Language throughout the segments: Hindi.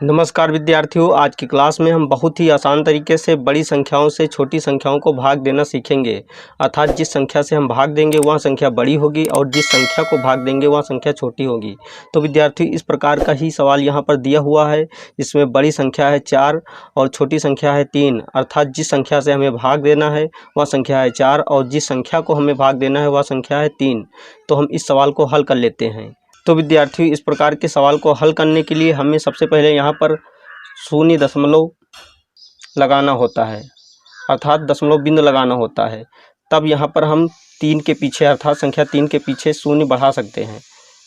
नमस्कार विद्यार्थियों, आज की क्लास में हम बहुत ही आसान तरीके से बड़ी संख्याओं से छोटी संख्याओं को भाग देना सीखेंगे। अर्थात जिस संख्या से हम भाग देंगे वह संख्या बड़ी होगी और जिस संख्या को भाग देंगे वह संख्या छोटी होगी। तो विद्यार्थियों, इस प्रकार का ही सवाल यहाँ पर दिया हुआ है, जिसमें बड़ी संख्या है 4 और छोटी संख्या है 3। अर्थात जिस संख्या से हमें भाग देना है वह संख्या है 4 और जिस संख्या को हमें भाग देना है वह संख्या है 3। तो हम इस सवाल को हल कर लेते हैं। तो विद्यार्थियों, इस प्रकार के सवाल को हल करने के लिए हमें सबसे पहले यहाँ पर शून्य दशमलव लगाना होता है, अर्थात दशमलव बिंदु लगाना होता है। तब यहाँ पर हम 3 के पीछे अर्थात संख्या 3 के पीछे शून्य बढ़ा सकते हैं।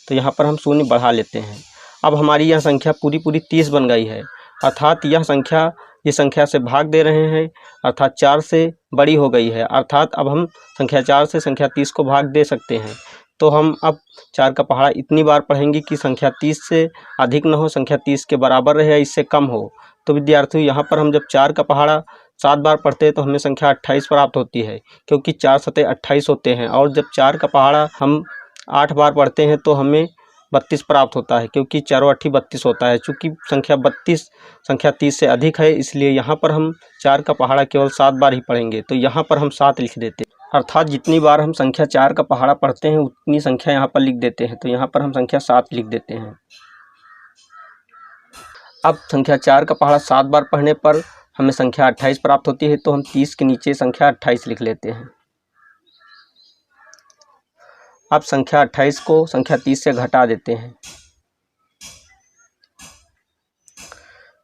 तो यहाँ पर हम शून्य बढ़ा लेते हैं। अब हमारी यह संख्या पूरी 30 बन गई है। अर्थात यह संख्या जिस संख्या से भाग दे रहे हैं अर्थात 4 से बड़ी हो गई है। अर्थात अब हम संख्या 4 से संख्या 30 को भाग दे सकते हैं। तो हम अब 4 का पहाड़ा इतनी बार पढ़ेंगे कि संख्या 30 से अधिक न हो, संख्या 30 के बराबर रहे या इससे कम हो। तो विद्यार्थियों, यहाँ पर हम जब 4 का पहाड़ा 7 बार पढ़ते हैं तो हमें संख्या 28 प्राप्त होती है, क्योंकि 4 सते 28 होते हैं। और जब 4 का पहाड़ा हम 8 बार पढ़ते हैं तो हमें 32 प्राप्त होता है, क्योंकि 4 और 8 32 होता है। चूँकि संख्या 32 संख्या 30 से अधिक है, इसलिए यहाँ पर हम 4 का पहाड़ा केवल 7 बार ही पढ़ेंगे। तो यहाँ पर हम 7 लिख देते हैं। अर्थात जितनी बार हम संख्या 4 का पहाड़ा पढ़ते हैं उतनी संख्या यहाँ पर लिख देते हैं। तो यहाँ पर हम संख्या 7 लिख देते हैं। अब संख्या 4 का पहाड़ा 7 बार पढ़ने पर हमें संख्या 28 प्राप्त होती है। तो हम 30 के नीचे संख्या 28 लिख लेते हैं। अब संख्या 28 को संख्या 30 से घटा देते हैं।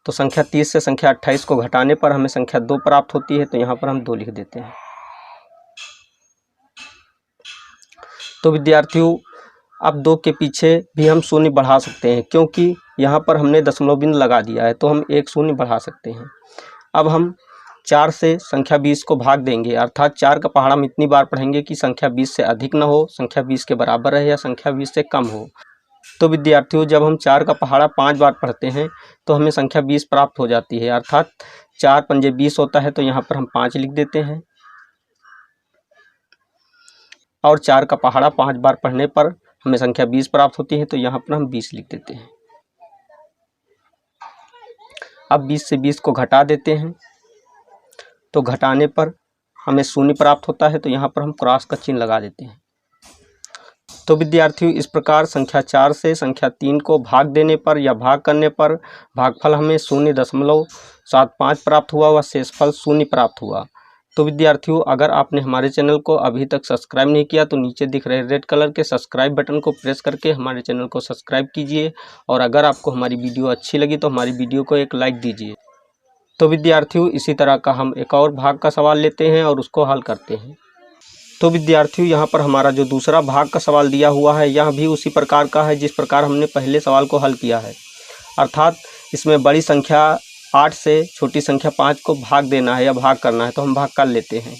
तो संख्या 30 से संख्या 28 को घटाने पर हमें संख्या 2 प्राप्त होती है। तो यहाँ पर हम 2 लिख देते हैं। तो विद्यार्थियों, अब 2 के पीछे भी हम शून्य बढ़ा सकते हैं, क्योंकि यहाँ पर हमने दशमलव बिंदु लगा दिया है। तो हम एक शून्य बढ़ा सकते हैं। अब हम 4 से संख्या 20 को भाग देंगे। अर्थात 4 का पहाड़ा हम इतनी बार पढ़ेंगे कि संख्या 20 से अधिक न हो, संख्या 20 के बराबर रहे या संख्या 20 से कम हो। तो विद्यार्थियों, जब हम 4 का पहाड़ा 5 बार पढ़ते हैं तो हमें संख्या 20 प्राप्त हो जाती है। अर्थात 4 पंजे 20 होता है। तो यहाँ पर हम 5 लिख देते हैं। और 4 का पहाड़ा 5 बार पढ़ने पर हमें संख्या 20 प्राप्त होती है। तो यहाँ पर हम 20 लिख देते हैं। अब 20 से 20 को घटा देते हैं। तो घटाने पर हमें शून्य प्राप्त होता है। तो यहाँ पर हम क्रॉस का चिन्ह लगा देते हैं। तो विद्यार्थियों, इस प्रकार संख्या 4 से संख्या 3 को भाग देने पर या भाग करने पर भागफल हमें 0.75 प्राप्त हुआ व शेषफल 0 प्राप्त हुआ। तो विद्यार्थियों, अगर आपने हमारे चैनल को अभी तक सब्सक्राइब नहीं किया तो नीचे दिख रहे रेड कलर के सब्सक्राइब बटन को प्रेस करके हमारे चैनल को सब्सक्राइब कीजिए। और अगर आपको हमारी वीडियो अच्छी लगी तो हमारी वीडियो को एक लाइक दीजिए। तो विद्यार्थियों, इसी तरह का हम एक और भाग का सवाल लेते हैं और उसको हल करते हैं। तो विद्यार्थियों, यहाँ पर हमारा जो दूसरा भाग का सवाल दिया हुआ है यह भी उसी प्रकार का है जिस प्रकार हमने पहले सवाल को हल किया है। अर्थात इसमें बड़ी संख्या 8 से छोटी संख्या 5 को भाग देना है या भाग करना है। तो हम भाग कर लेते हैं।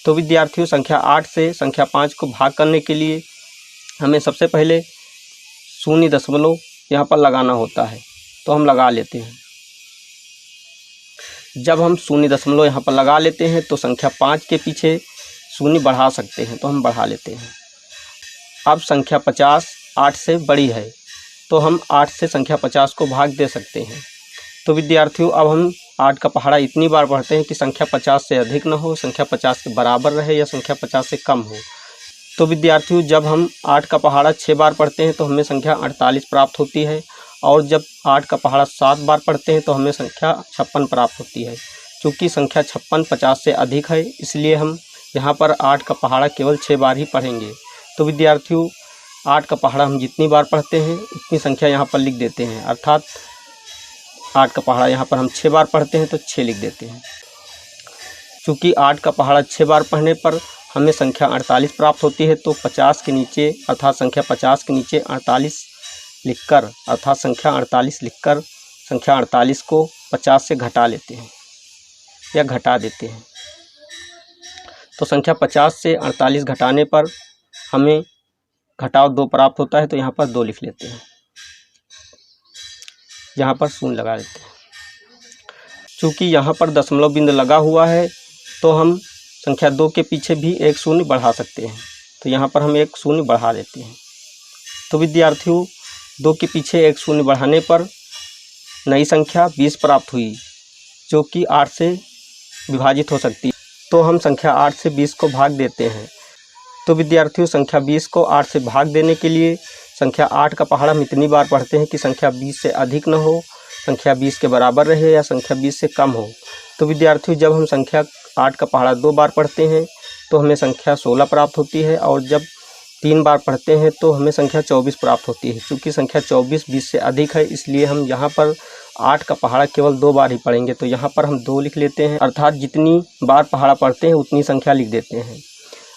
तो विद्यार्थियों, संख्या 8 से संख्या 5 को भाग करने के लिए हमें सबसे पहले 0 यहाँ पर लगाना होता है। तो हम लगा लेते हैं। जब हम 0 यहाँ पर लगा लेते हैं तो संख्या 5 के पीछे 0 बढ़ा सकते हैं। तो हम बढ़ा लेते हैं। अब संख्या 50 8 से बड़ी है। तो हम 8 से संख्या 50 को भाग दे सकते हैं। तो विद्यार्थियों, अब हम 8 का पहाड़ा इतनी बार पढ़ते हैं कि संख्या 50 से अधिक न हो, संख्या 50 के बराबर रहे या संख्या 50 से कम हो। तो विद्यार्थियों, जब हम 8 का पहाड़ा 6 बार पढ़ते हैं तो हमें संख्या 48 प्राप्त होती है। और जब 8 का पहाड़ा 7 बार पढ़ते हैं तो हमें संख्या 56 प्राप्त होती है। चूँकि संख्या 56 50 से अधिक है, इसलिए हम यहाँ पर 8 का पहाड़ा केवल 6 बार ही पढ़ेंगे। तो विद्यार्थियों, 8 का पहाड़ा हम जितनी बार पढ़ते हैं उतनी संख्या यहाँ पर लिख देते हैं। अर्थात 8 का पहाड़ा यहाँ पर हम 6 बार पढ़ते हैं तो 6 लिख देते हैं। चूँकि 8 का पहाड़ा 6 बार पढ़ने पर हमें संख्या 48 प्राप्त होती है। तो 50 के नीचे अर्थात संख्या 50 के नीचे 48 लिखकर अर्थात संख्या 48 लिखकर संख्या 48 को 50 से घटा लेते हैं या घटा देते हैं। तो संख्या 50 से 48 घटाने पर हमें घटाव 2 प्राप्त होता है। तो यहाँ पर 2 लिख लेते हैं। यहाँ पर 0 लगा देते हैं। चूँकि यहाँ पर दशमलव बिंदु लगा हुआ है तो हम संख्या 2 के पीछे भी एक 0 बढ़ा सकते हैं। तो यहाँ पर हम एक 0 बढ़ा देते हैं। तो विद्यार्थियों, 2 के पीछे एक 0 बढ़ाने पर नई संख्या 20 प्राप्त हुई जो कि 8 से विभाजित हो सकती है। तो हम संख्या 8 से 20 को भाग देते हैं। तो विद्यार्थियों, संख्या 20 को 8 से भाग देने के लिए संख्या 8 का पहाड़ा हम इतनी बार पढ़ते हैं कि संख्या 20 से अधिक न हो, संख्या 20 के बराबर रहे या संख्या 20 से कम हो। तो विद्यार्थियों, जब हम संख्या 8 का पहाड़ा 2 बार पढ़ते हैं तो हमें संख्या 16 प्राप्त होती है, और जब 3 बार पढ़ते हैं तो हमें संख्या 24 प्राप्त होती है। चूँकि संख्या 24 20 से अधिक है, इसलिए हम यहाँ पर 8 का पहाड़ा केवल 2 बार ही पढ़ेंगे। तो यहाँ पर हम 2 लिख लेते हैं, अर्थात जितनी बार पहाड़ा पढ़ते हैं उतनी संख्या लिख देते हैं।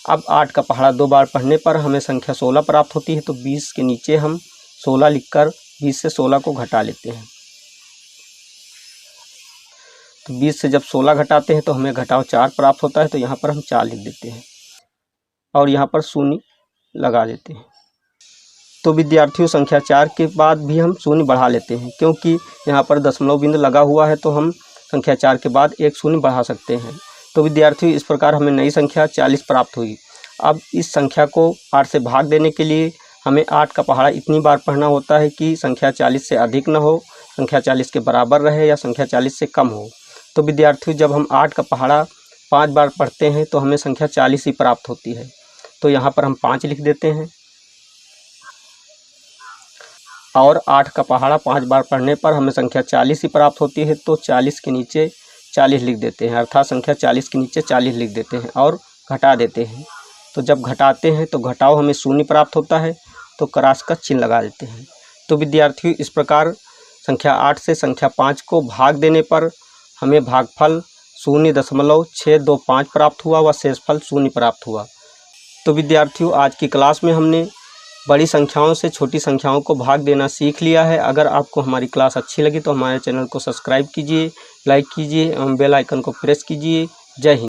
अब 8 का पहाड़ा 2 बार पढ़ने पर हमें संख्या 16 प्राप्त होती है। तो 20 के नीचे हम 16 लिखकर 20 से 16 को घटा लेते हैं। तो 20 से जब 16 घटाते हैं तो हमें घटाव 4 प्राप्त होता है। तो यहाँ पर हम 4 लिख देते हैं और यहाँ पर शून्य लगा देते हैं। तो विद्यार्थियों, संख्या 4 के बाद भी हम शून्य बढ़ा लेते हैं, क्योंकि यहाँ पर दशमलव बिंदु लगा हुआ है, तो हम संख्या 4 के बाद एक शून्य बढ़ा सकते हैं। तो विद्यार्थियों, इस प्रकार हमें नई संख्या 40 प्राप्त हुई। अब इस संख्या को 8 से भाग देने के लिए हमें 8 का पहाड़ा इतनी बार पढ़ना होता है कि संख्या 40 से अधिक न हो, संख्या 40 के बराबर रहे या संख्या 40 से कम हो। तो विद्यार्थियों, जब हम 8 का पहाड़ा 5 बार पढ़ते हैं तो हमें संख्या 40 ही प्राप्त होती है। तो यहाँ पर हम 5 लिख देते हैं, और 8 का पहाड़ा 5 बार पढ़ने पर हमें संख्या 40 ही प्राप्त होती है। तो 40 के नीचे 40 लिख देते हैं, अर्थात संख्या 40 के नीचे 40 लिख देते हैं और घटा देते हैं। तो जब घटाते हैं तो घटाव हमें शून्य प्राप्त होता है, तो क्रॉस का चिन्ह लगा देते हैं। तो विद्यार्थियों, इस प्रकार संख्या 8 से संख्या 5 को भाग देने पर हमें भागफल 0.625 प्राप्त हुआ व शेषफल 0 प्राप्त हुआ। तो विद्यार्थियों, आज की क्लास में हमने बड़ी संख्याओं से छोटी संख्याओं को भाग देना सीख लिया है। अगर आपको हमारी क्लास अच्छी लगी तो हमारे चैनल को सब्सक्राइब कीजिए, लाइक कीजिए एवं बेल आइकन को प्रेस कीजिए। जय हिंद।